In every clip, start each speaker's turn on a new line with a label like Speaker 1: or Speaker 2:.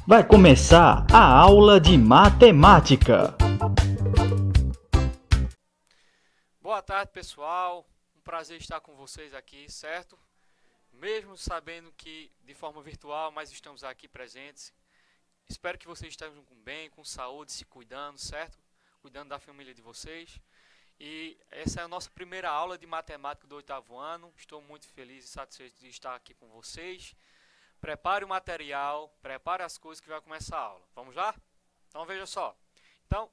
Speaker 1: Vai começar a aula de matemática.
Speaker 2: Boa tarde, pessoal. Um prazer estar com vocês aqui, certo? Mesmo sabendo que de forma virtual, mas estamos aqui presentes. Espero que vocês estejam bem, com saúde, se cuidando, certo? Cuidando da família de vocês. E essa é a nossa primeira aula de matemática do 8º ano. Estou muito feliz e satisfeito de estar aqui com vocês. Prepare o material, prepare as coisas que vai começar a aula. Vamos lá? Então veja só. Então,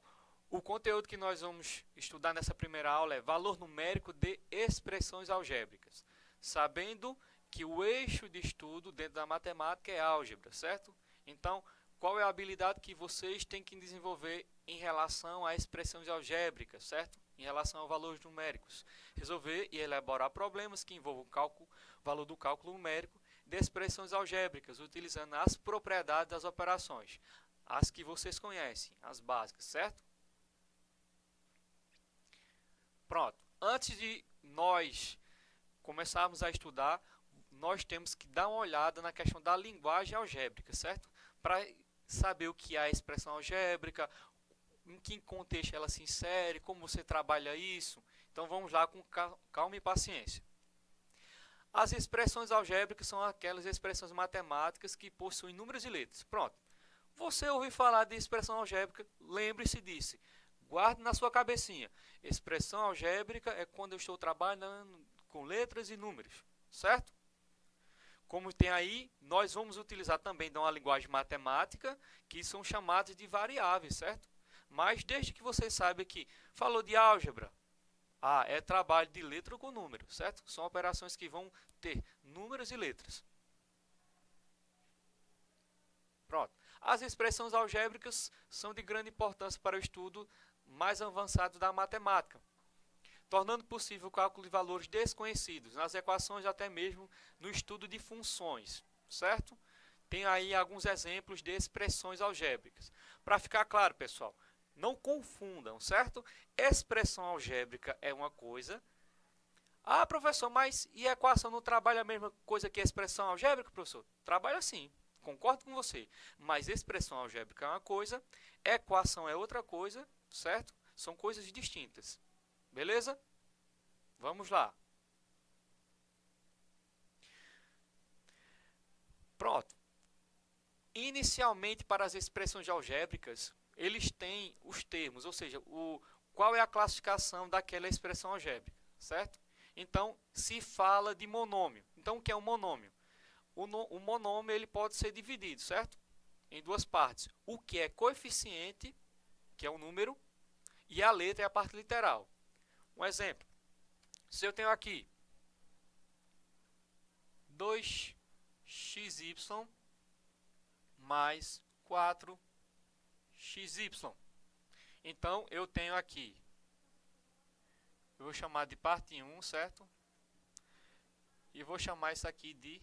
Speaker 2: o conteúdo que nós vamos estudar nessa primeira aula é valor numérico de expressões algébricas, sabendo que o eixo de estudo dentro da matemática é álgebra, certo? Então, qual é a habilidade que vocês têm que desenvolver em relação a expressões algébricas, certo? Em relação a valores numéricos. Resolver e elaborar problemas que envolvam o valor do cálculo numérico de expressões algébricas, utilizando as propriedades das operações, as que vocês conhecem, as básicas, certo? Pronto. Antes de nós começarmos a estudar, nós temos que dar uma olhada na questão da linguagem algébrica, certo? Para saber o que é a expressão algébrica, em que contexto ela se insere, como você trabalha isso. Então vamos lá com calma e paciência. As expressões algébricas são aquelas expressões matemáticas que possuem números e letras. Pronto. Você ouviu falar de expressão algébrica, lembre-se disso. Guarde na sua cabecinha. Expressão algébrica é quando eu estou trabalhando com letras e números, certo? Como tem aí, nós vamos utilizar também uma linguagem matemática que são chamadas de variáveis, certo? Mas desde que você saiba que falou de álgebra, é trabalho de letra com número, certo? São operações que vão ter números e letras. Pronto. As expressões algébricas são de grande importância para o estudo mais avançado da matemática, tornando possível o cálculo de valores desconhecidos nas equações, até mesmo no estudo de funções, certo? Tem aí alguns exemplos de expressões algébricas. Para ficar claro, pessoal, não confundam, certo? Expressão algébrica é uma coisa. Ah, professor, mas e a equação não trabalha a mesma coisa que a expressão algébrica, professor? Trabalha sim, concordo com você. Mas expressão algébrica é uma coisa, equação é outra coisa, certo? São coisas distintas. Beleza? Vamos lá. Pronto. Inicialmente, para as expressões algébricas, eles têm os termos, ou seja, qual é a classificação daquela expressão algébrica, certo? Então, se fala de monômio. Então, o que é um monômio? O monômio ele pode ser dividido, certo? Em duas partes. O que é coeficiente, que é um número, e a letra é a parte literal. Um exemplo. Se eu tenho aqui 2xy mais 4xy. Então, eu tenho aqui, eu vou chamar de parte 1, certo? E vou chamar isso aqui de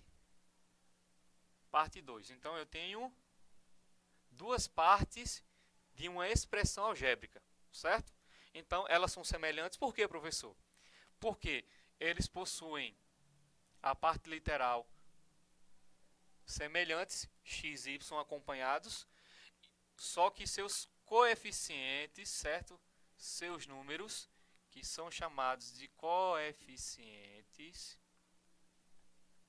Speaker 2: parte 2. Então, eu tenho duas partes de uma expressão algébrica, certo? Então, elas são semelhantes. Por quê, professor? Porque eles possuem a parte literal semelhantes, x e y acompanhados, só que seus coeficientes, certo? Seus números, que são chamados de coeficientes,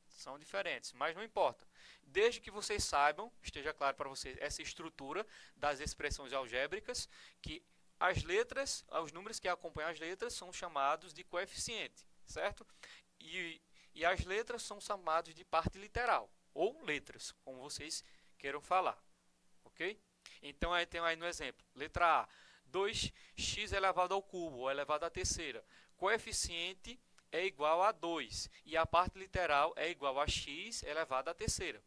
Speaker 2: são diferentes, mas não importa. Desde que vocês saibam, esteja claro para vocês essa estrutura das expressões algébricas, que as letras, os números que acompanham as letras são chamados de coeficiente, certo? E as letras são chamadas de parte literal, ou letras, como vocês queiram falar, ok? Então, aí tem aí no exemplo, letra A, 2x elevado ao cubo, ou elevado à terceira. Coeficiente é igual a 2, e a parte literal é igual a x elevado à terceira.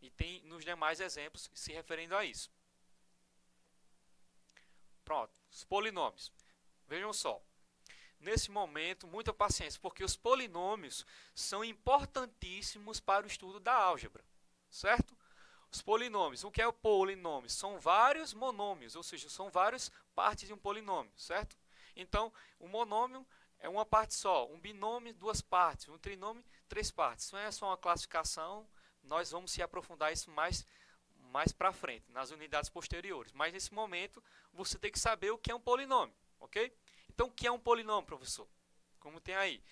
Speaker 2: E tem nos demais exemplos se referindo a isso. Pronto, os polinômios. Vejam só. Nesse momento, muita paciência, porque os polinômios são importantíssimos para o estudo da álgebra, certo? Os polinômios, o que é o polinômio? São vários monômios, ou seja, são várias partes de um polinômio, certo? Então, o monômio é uma parte só, um binômio, duas partes, um trinômio, três partes. Isso não é só uma classificação, nós vamos se aprofundar isso mais mais para frente, nas unidades posteriores. Mas nesse momento, você tem que saber o que é um polinômio, ok? Então, o que é um polinômio, professor? Como tem aí?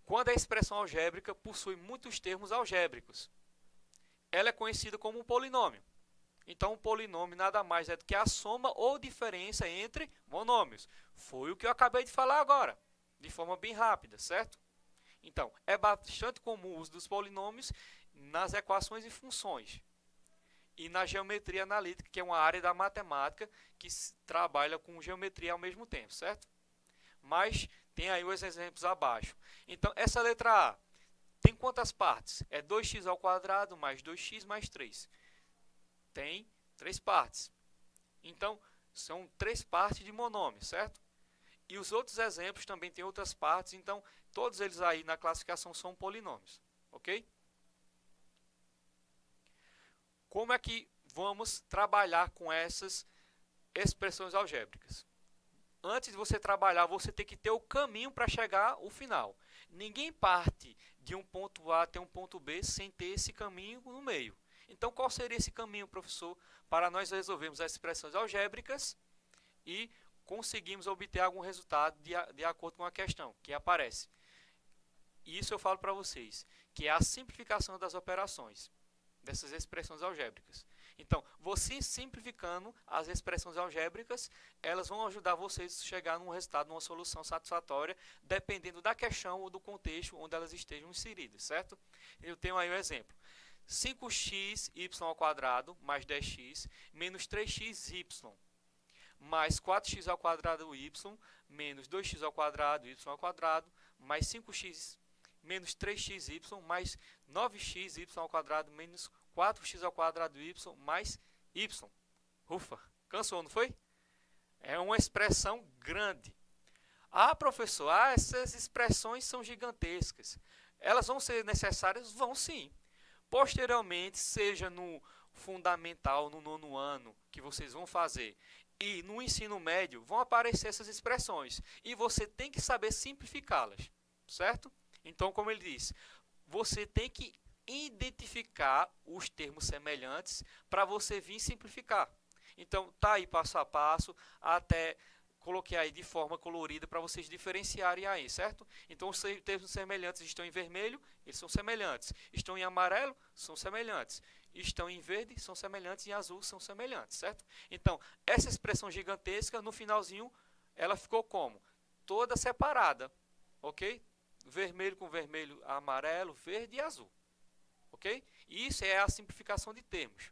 Speaker 2: Quando a expressão algébrica possui muitos termos algébricos, ela é conhecida como um polinômio. Então, um polinômio nada mais é do que a soma ou diferença entre monômios. Foi o que eu acabei de falar agora, de forma bem rápida, certo? Então, é bastante comum o uso dos polinômios nas equações e funções e na geometria analítica, que é uma área da matemática que trabalha com geometria ao mesmo tempo, certo? Mas tem aí os exemplos abaixo. Então, essa letra A tem quantas partes? É 2x ao quadrado mais 2x mais 3. Tem 3 partes. Então, são 3 partes de monômio, certo? E os outros exemplos também têm outras partes, então todos eles aí na classificação são polinômios, ok? Como é que vamos trabalhar com essas expressões algébricas? Antes de você trabalhar, você tem que ter o caminho para chegar ao final. Ninguém parte de um ponto A até um ponto B sem ter esse caminho no meio. Então, qual seria esse caminho, professor, para nós resolvermos as expressões algébricas e conseguimos obter algum resultado de acordo com a questão que aparece? Isso eu falo para vocês, que é a simplificação das operações, dessas expressões algébricas. Então, você simplificando as expressões algébricas, elas vão ajudar vocês a chegar num resultado, numa solução satisfatória, dependendo da questão ou do contexto onde elas estejam inseridas, certo? Eu tenho aí o exemplo. 5xy ao quadrado mais 10x menos 3xy mais 4x ao quadrado y menos 2x ao quadrado y ao quadrado mais 5x menos 3xy mais 9xy ao quadrado menos 4x ao quadrado y mais y. Ufa, cansou, não foi? É uma expressão grande. Ah, professor, essas expressões são gigantescas. Elas vão ser necessárias? Vão sim. Posteriormente, seja no fundamental, no 9º ano, que vocês vão fazer, e no ensino médio, vão aparecer essas expressões. E você tem que saber simplificá-las, certo? Então, como ele disse, você tem que identificar os termos semelhantes para você vir simplificar. Então, tá aí passo a passo, até coloquei aí de forma colorida para vocês diferenciarem aí, certo? Então, os termos semelhantes estão em vermelho, eles são semelhantes. Estão em amarelo, são semelhantes. Estão em verde, são semelhantes. Em azul, são semelhantes, certo? Então, essa expressão gigantesca, no finalzinho, ela ficou como? Toda separada, ok? Vermelho com vermelho, amarelo, verde e azul. Ok? Isso é a simplificação de termos.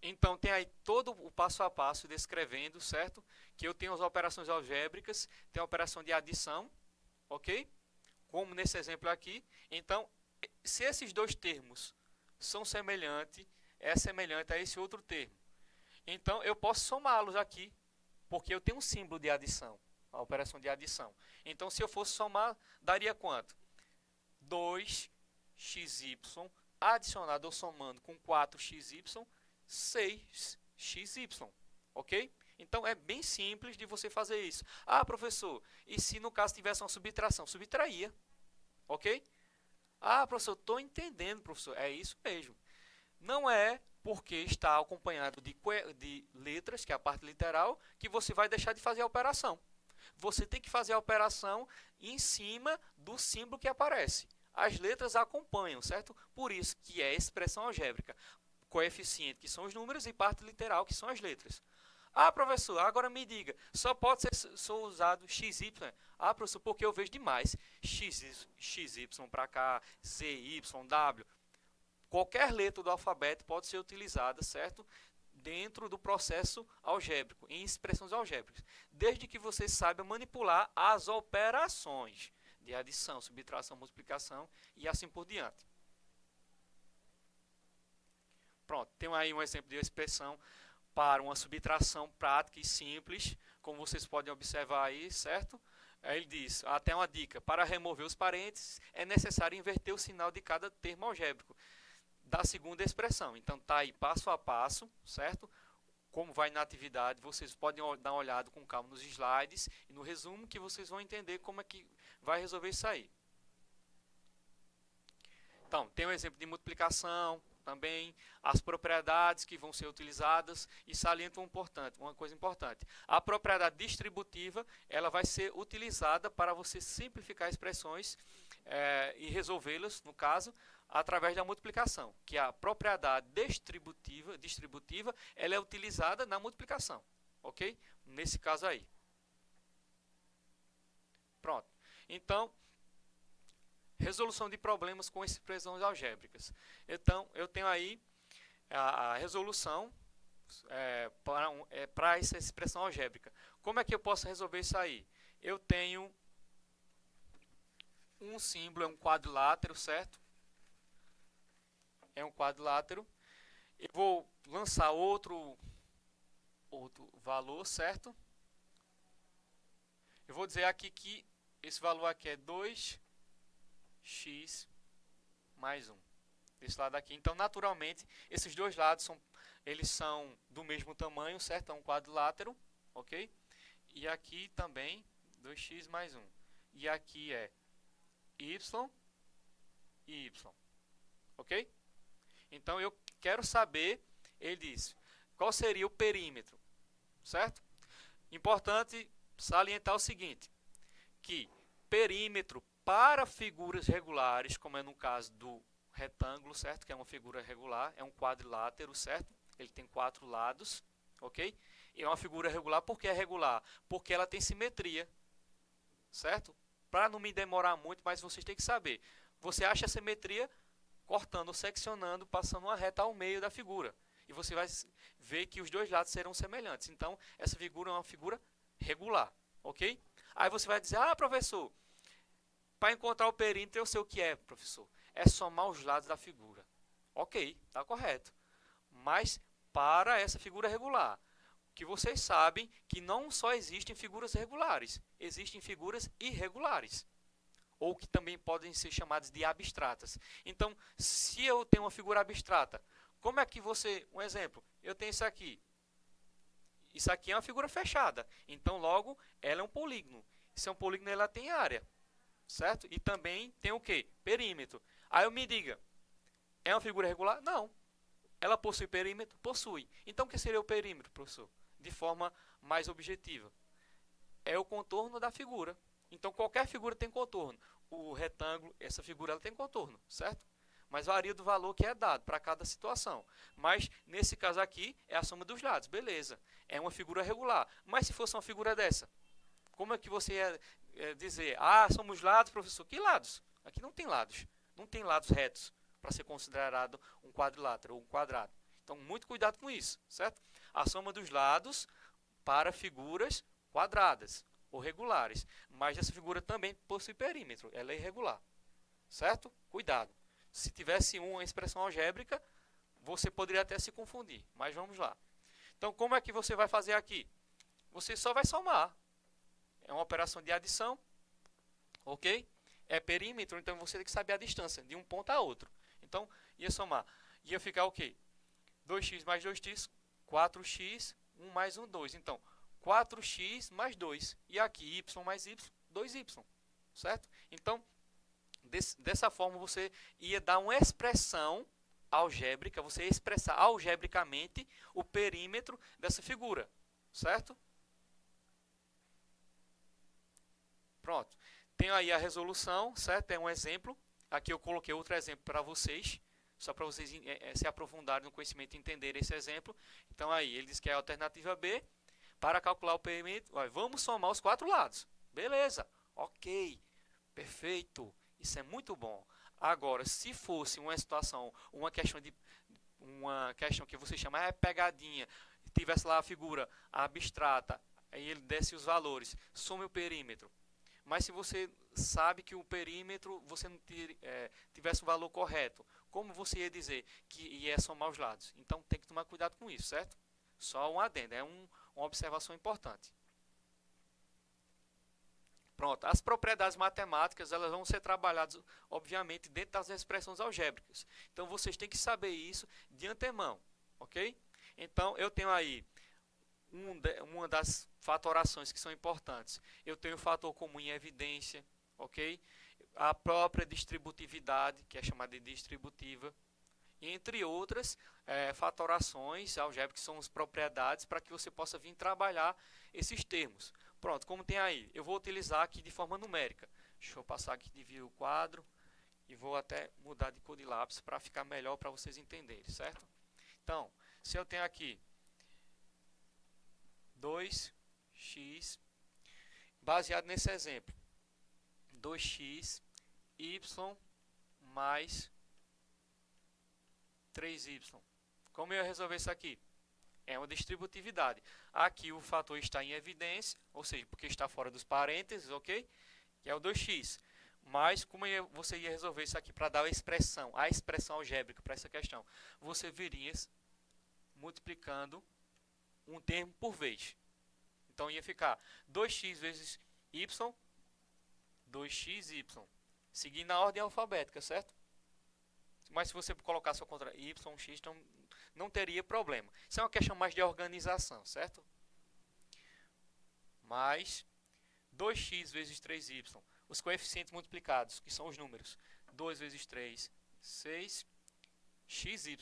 Speaker 2: Então, tem aí todo o passo a passo descrevendo, certo? Que eu tenho as operações algébricas, tem a operação de adição, ok? Como nesse exemplo aqui. Então, se esses dois termos são semelhantes, é semelhante a esse outro termo. Então, eu posso somá-los aqui, porque eu tenho um símbolo de adição, a operação de adição. Então, se eu fosse somar, daria quanto? 2xy adicionado ou somando com 4xy, 6xy, ok? Então, é bem simples de você fazer isso. Ah, professor, e se no caso tivesse uma subtração? Subtraía, ok? Ah, professor, estou entendendo, professor. É isso mesmo. Não é porque está acompanhado de letras, que é a parte literal, que você vai deixar de fazer a operação. Você tem que fazer a operação em cima do símbolo que aparece. As letras acompanham, certo? Por isso que é expressão algébrica. Coeficiente, que são os números, e parte literal, que são as letras. Ah, professor, agora me diga, só pode ser usado XY? Ah, professor, porque eu vejo demais XY para cá, ZY, W. Qualquer letra do alfabeto pode ser utilizada, certo? Dentro do processo algébrico, em expressões algébricas. Desde que você saiba manipular as operações de adição, subtração, multiplicação e assim por diante. Pronto, tem aí um exemplo de expressão para uma subtração prática e simples, como vocês podem observar aí, certo? Aí ele diz, até uma dica, para remover os parênteses é necessário inverter o sinal de cada termo algébrico da segunda expressão. Então tá aí passo a passo, certo? Como vai na atividade, vocês podem dar uma olhada com calma nos slides e no resumo que vocês vão entender como é que vai resolver isso aí. Então, tem um exemplo de multiplicação, também as propriedades que vão ser utilizadas e saliento uma coisa importante. A propriedade distributiva, ela vai ser utilizada para você simplificar expressões e resolvê-las, no caso, através da multiplicação, que a propriedade distributiva, ela é utilizada na multiplicação, ok? Nesse caso aí. Pronto. Então, resolução de problemas com expressões algébricas. Então, eu tenho aí a resolução para essa expressão algébrica. Como é que eu posso resolver isso aí? Eu tenho um símbolo, é um quadrilátero, certo? É um quadrilátero. Eu vou lançar outro valor, certo? Eu vou dizer aqui que esse valor aqui é 2x mais 1. Desse lado aqui. Então, naturalmente, esses dois lados eles são do mesmo tamanho, certo? É um quadrilátero, ok? E aqui também 2x mais 1. E aqui é y e y, ok? Então, eu quero saber, ele diz, qual seria o perímetro, certo? Importante salientar o seguinte, que perímetro para figuras regulares, como é no caso do retângulo, certo? Que é uma figura regular, é um quadrilátero, certo? Ele tem 4 lados, ok? E é uma figura regular, por que é regular? Porque ela tem simetria, certo? Para não me demorar muito, mas vocês têm que saber. Você acha a simetria cortando, seccionando, passando uma reta ao meio da figura. E você vai ver que os dois lados serão semelhantes. Então, essa figura é uma figura regular, ok? Aí você vai dizer, ah, professor, para encontrar o perímetro eu sei o que é, professor. É somar os lados da figura. Ok, está correto. Mas para essa figura regular, que vocês sabem que não só existem figuras regulares, existem figuras irregulares, ou que também podem ser chamadas de abstratas. Então, se eu tenho uma figura abstrata, como é que você... Um exemplo, eu tenho isso aqui. Isso aqui é uma figura fechada. Então, logo, ela é um polígono. Se é um polígono, ela tem área, certo? E também tem o quê? Perímetro. Aí eu me diga, é uma figura regular? Não. Ela possui perímetro? Possui. Então, o que seria o perímetro, professor? De forma mais objetiva. É o contorno da figura. Então, qualquer figura tem contorno. O retângulo, essa figura, ela tem contorno, certo? Mas varia do valor que é dado para cada situação. Mas, nesse caso aqui, é a soma dos lados. Beleza. É uma figura regular. Mas se fosse uma figura dessa, como é que você ia dizer? Ah, somos lados, professor. Que lados? Aqui não tem lados. Não tem lados retos para ser considerado um quadrilátero ou um quadrado. Então, muito cuidado com isso, certo? A soma dos lados para figuras quadradas ou regulares. Mas essa figura também possui perímetro. Ela é irregular, certo? Cuidado. Se tivesse uma expressão algébrica, você poderia até se confundir. Mas vamos lá. Então, como é que você vai fazer aqui? Você só vai somar. É uma operação de adição, ok? É perímetro, então você tem que saber a distância de um ponto a outro. Então, ia somar. Ia ficar o quê? 2x mais 2x, 4x, 1 mais 1, 2. Então, 4x mais 2. E aqui, y mais y, 2y. Certo? Então, dessa forma, você ia dar uma expressão algébrica, você ia expressar algebricamente o perímetro dessa figura. Certo? Pronto. Tenho aí a resolução, certo? É um exemplo. Aqui eu coloquei outro exemplo para vocês, só para vocês se aprofundarem no conhecimento e entenderem esse exemplo. Então aí, ele diz que é a alternativa B. Para calcular o perímetro, vamos somar os 4 lados. Beleza, ok, perfeito, isso é muito bom. Agora, se fosse uma situação, uma questão que você chama pegadinha, tivesse lá a figura abstrata, aí ele desse os valores, some o perímetro. Mas se você sabe que o perímetro, você não tivesse o valor correto, como você ia dizer que ia somar os lados? Então tem que tomar cuidado com isso, certo? Só um adendo, é uma observação importante. Pronto, as propriedades matemáticas, elas vão ser trabalhadas, obviamente, dentro das expressões algébricas. Então vocês têm que saber isso de antemão, ok? Então eu tenho aí uma das fatorações que são importantes. Eu tenho o fator comum em evidência, ok? A própria distributividade, que é chamada de distributiva. entre outras fatorações algébricas, que são as propriedades para que você possa vir trabalhar esses termos. Pronto, como tem aí, eu vou utilizar aqui de forma numérica. Deixa eu passar aqui, dividir o quadro e vou até mudar de cor de lápis para ficar melhor para vocês entenderem, certo? Então, se eu tenho aqui 2x, baseado nesse exemplo, 2x, y mais 3y. Como eu ia resolver isso aqui? É uma distributividade. Aqui o fator está em evidência, ou seja, porque está fora dos parênteses, ok? Que é o 2x. Mas como você ia resolver isso aqui para dar a expressão algébrica para essa questão? Você viria multiplicando um termo por vez. Então ia ficar 2x vezes y, 2xy, seguindo a ordem alfabética, certo? Mas se você colocar só contra y, x, então não teria problema. Isso é uma questão mais de organização, certo? Mais 2x vezes 3y. Os coeficientes multiplicados, que são os números. 2 vezes 3, 6, xy.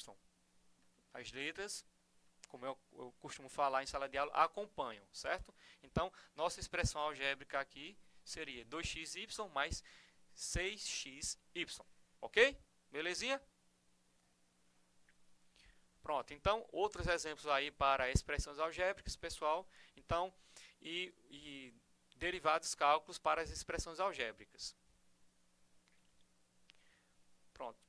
Speaker 2: As letras, como eu costumo falar em sala de aula, acompanham, certo? Então, nossa expressão algébrica aqui seria 2xy mais 6xy. Ok? Belezinha? Pronto, então, outros exemplos aí para expressões algébricas, pessoal. Então, e derivados cálculos para as expressões algébricas. Pronto.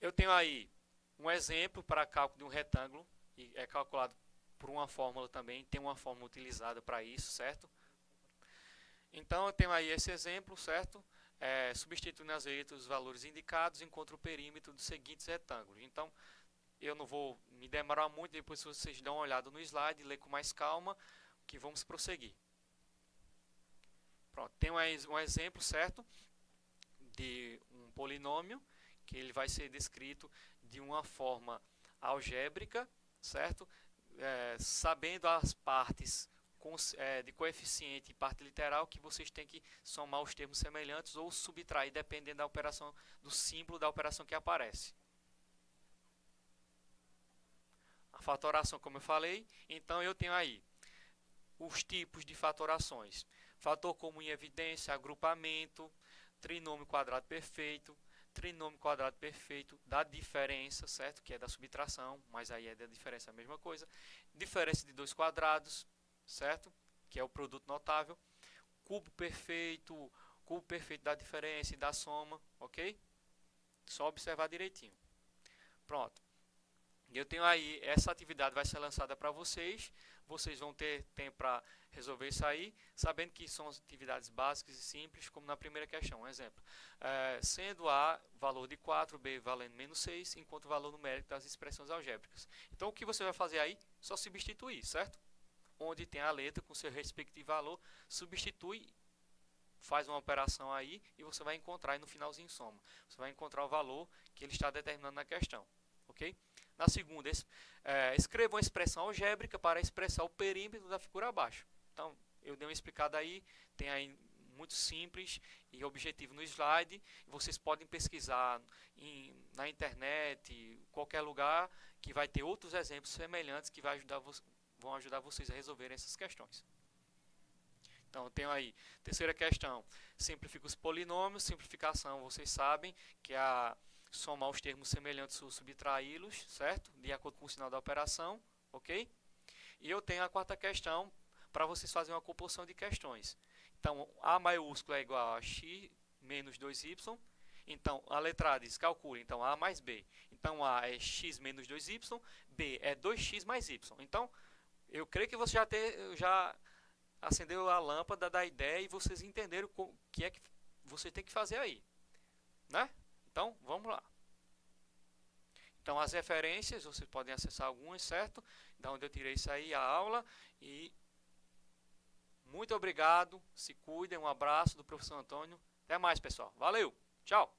Speaker 2: Eu tenho aí um exemplo para cálculo de um retângulo, e é calculado por uma fórmula também, tem uma fórmula utilizada para isso, certo? Então, eu tenho aí esse exemplo, certo? Substituindo as letras os valores indicados, encontro o perímetro dos seguintes retângulos. Então, eu não vou me demorar muito, depois vocês dão uma olhada no slide, lê com mais calma, que vamos prosseguir. Pronto, tem um exemplo, certo? De um polinômio, que ele vai ser descrito de uma forma algébrica, certo? Sabendo as partes de coeficiente e parte literal, que vocês têm que somar os termos semelhantes ou subtrair, dependendo da operação, do símbolo da operação que aparece. A fatoração, como eu falei, então eu tenho aí os tipos de fatorações. Fator comum em evidência, agrupamento, trinômio quadrado perfeito, trinômio quadrado perfeito da diferença, certo? Que é da subtração, mas aí é da diferença a mesma coisa. Diferença de dois quadrados, certo? Que é o produto notável. Cubo perfeito da diferença e da soma, ok? Só observar direitinho. Pronto. Eu tenho aí, essa atividade vai ser lançada para vocês. Vocês vão ter tempo para resolver isso aí, sabendo que são atividades básicas e simples, como na primeira questão. Um exemplo, sendo A valor de 4, B valendo menos 6, enquanto o valor numérico das expressões algébricas. Então, o que você vai fazer aí? Só substituir, certo? Onde tem a letra com seu respectivo valor, substitui, faz uma operação aí e você vai encontrar aí no finalzinho soma. Você vai encontrar o valor que ele está determinando na questão. Ok? Na segunda, escreva uma expressão algébrica para expressar o perímetro da figura abaixo. Então, eu dei uma explicada aí, tem aí muito simples e objetivo no slide. Vocês podem pesquisar na internet, qualquer lugar, que vai ter outros exemplos semelhantes que vão ajudar vocês a resolverem essas questões. Então, eu tenho aí, terceira questão, simplifica os polinômios. Simplificação, vocês sabem, que é somar os termos semelhantes ou subtraí-los, certo? De acordo com o sinal da operação, ok? E eu tenho a quarta questão para vocês fazerem uma composição de questões. Então, A maiúsculo é igual a x menos 2y. Então, a letra A diz, calcule, então A mais B. Então, A é x menos 2y, B é 2x mais y. Então, eu creio que você já acendeu a lâmpada da ideia e vocês entenderam o que é que você tem que fazer aí, né? Então, vamos lá. Então, as referências, vocês podem acessar algumas, certo? Da onde eu tirei isso aí, a aula. E muito obrigado, se cuidem, um abraço do professor Antônio. Até mais, pessoal. Valeu, tchau!